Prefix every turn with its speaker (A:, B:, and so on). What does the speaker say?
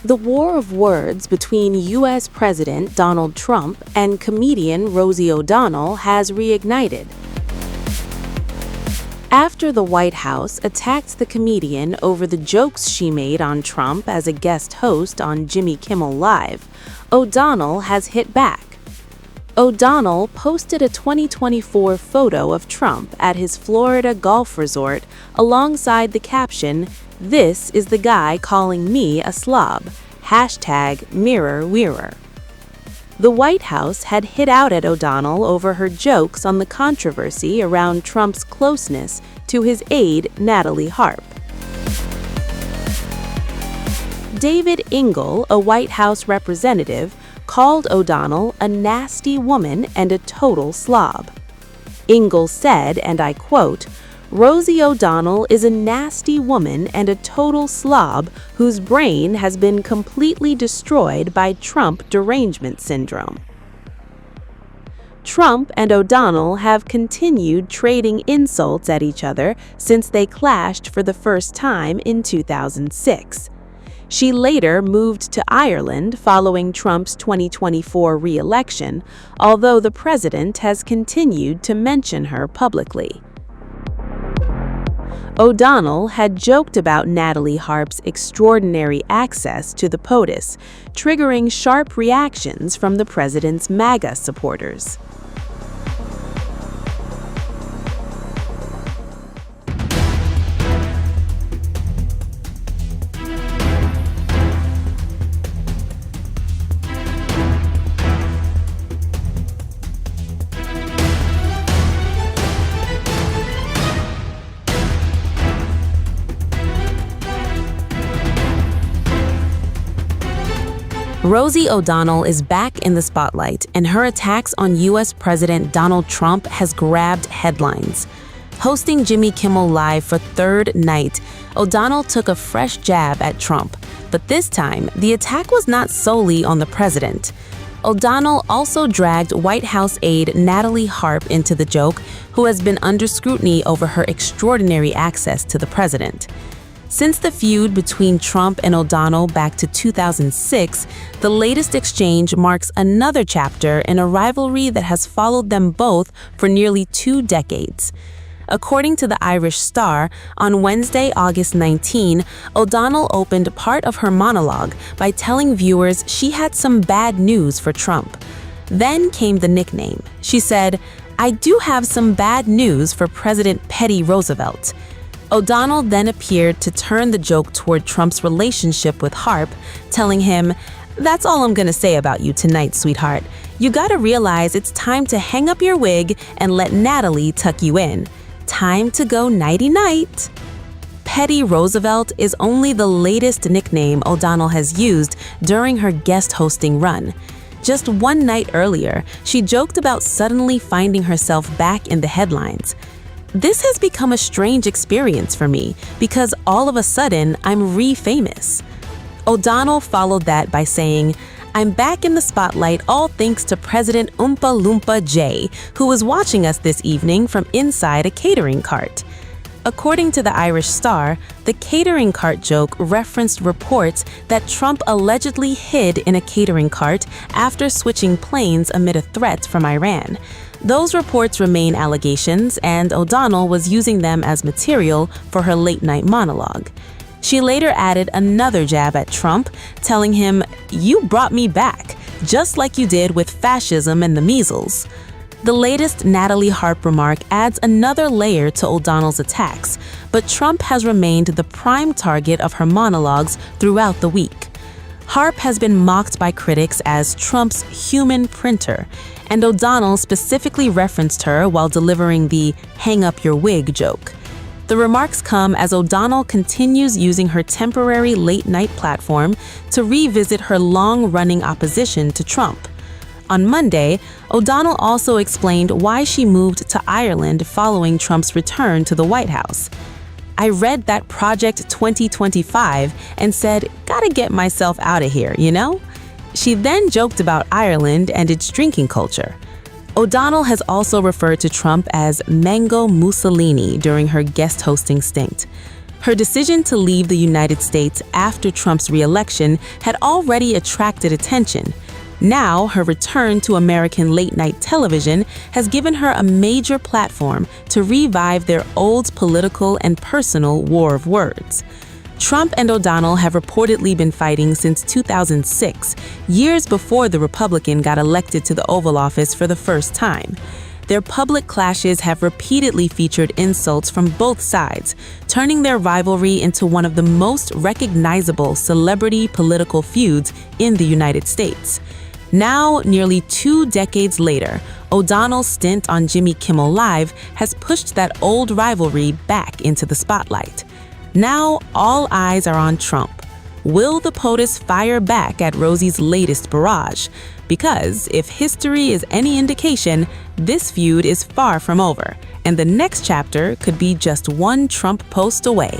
A: The war of words between U.S. President Donald Trump and comedian Rosie O'Donnell has reignited. After the White House attacked the comedian over the jokes she made on Trump as a guest host on Jimmy Kimmel Live, O'Donnell has hit back. O'Donnell posted a 2024 photo of Trump at his Florida golf resort alongside the caption, "This is the guy calling me a slob. #MirrorWearer." The White House had hit out at O'Donnell over her jokes on the controversy around Trump's closeness to his aide, Natalie Harp. David Ingle, a White House representative, called O'Donnell a nasty woman and a total slob. Ingle said, and I quote, "Rosie O'Donnell is a nasty woman and a total slob whose brain has been completely destroyed by Trump derangement syndrome." Trump and O'Donnell have continued trading insults at each other since they clashed for the first time in 2006. She later moved to Ireland following Trump's 2024 re-election, although the president has continued to mention her publicly. O'Donnell had joked about Natalie Harp's extraordinary access to the POTUS, triggering sharp reactions from the president's MAGA supporters. Rosie O'Donnell is back in the spotlight, and her attacks on U.S. President Donald Trump has grabbed headlines. Hosting Jimmy Kimmel Live for third night, O'Donnell took a fresh jab at Trump, but this time, the attack was not solely on the president. O'Donnell also dragged White House aide Natalie Harp into the joke, who has been under scrutiny over her extraordinary access to the president. Since the feud between Trump and O'Donnell back to 2006, the latest exchange marks another chapter in a rivalry that has followed them both for nearly 2 decades. According to the Irish Star, on Wednesday, August 19, O'Donnell opened part of her monologue by telling viewers she had some bad news for Trump. Then came the nickname. She said, "I do have some bad news for President Teddy Roosevelt." O'Donnell then appeared to turn the joke toward Trump's relationship with Harp, telling him, "That's all I'm gonna say about you tonight, sweetheart. You gotta realize it's time to hang up your wig and let Natalie tuck you in. Time to go nighty-night." Teddy Roosevelt is only the latest nickname O'Donnell has used during her guest hosting run. Just one night earlier, she joked about suddenly finding herself back in the headlines. "This has become a strange experience for me because all of a sudden I'm re-famous." O'Donnell followed that by saying, "I'm back in the spotlight all thanks to President Oompa Loompa J, who was watching us this evening from inside a catering cart." According to the Irish Star, the catering cart joke referenced reports that Trump allegedly hid in a catering cart after switching planes amid a threat from Iran. Those reports remain allegations, and O'Donnell was using them as material for her late-night monologue. She later added another jab at Trump, telling him, "You brought me back, just like you did with fascism and the measles." The latest Natalie Harp remark adds another layer to O'Donnell's attacks, but Trump has remained the prime target of her monologues throughout the week. Harp has been mocked by critics as Trump's human printer, and O'Donnell specifically referenced her while delivering the "hang up your wig" joke. The remarks come as O'Donnell continues using her temporary late-night platform to revisit her long-running opposition to Trump. On Monday, O'Donnell also explained why she moved to Ireland following Trump's return to the White House. "I read that Project 2025 and said, gotta get myself out of here, you know?" She then joked about Ireland and its drinking culture. O'Donnell has also referred to Trump as Mango Mussolini during her guest hosting stint. Her decision to leave the United States after Trump's re-election had already attracted attention. Now, her return to American late-night television has given her a major platform to revive their old political and personal war of words. Trump and O'Donnell have reportedly been fighting since 2006, years before the Republican got elected to the Oval Office for the first time. Their public clashes have repeatedly featured insults from both sides, turning their rivalry into one of the most recognizable celebrity political feuds in the United States. Now, nearly 2 decades later, O'Donnell's stint on Jimmy Kimmel Live has pushed that old rivalry back into the spotlight. Now, all eyes are on Trump. Will the POTUS fire back at Rosie's latest barrage? Because if history is any indication, this feud is far from over, and the next chapter could be just one Trump post away.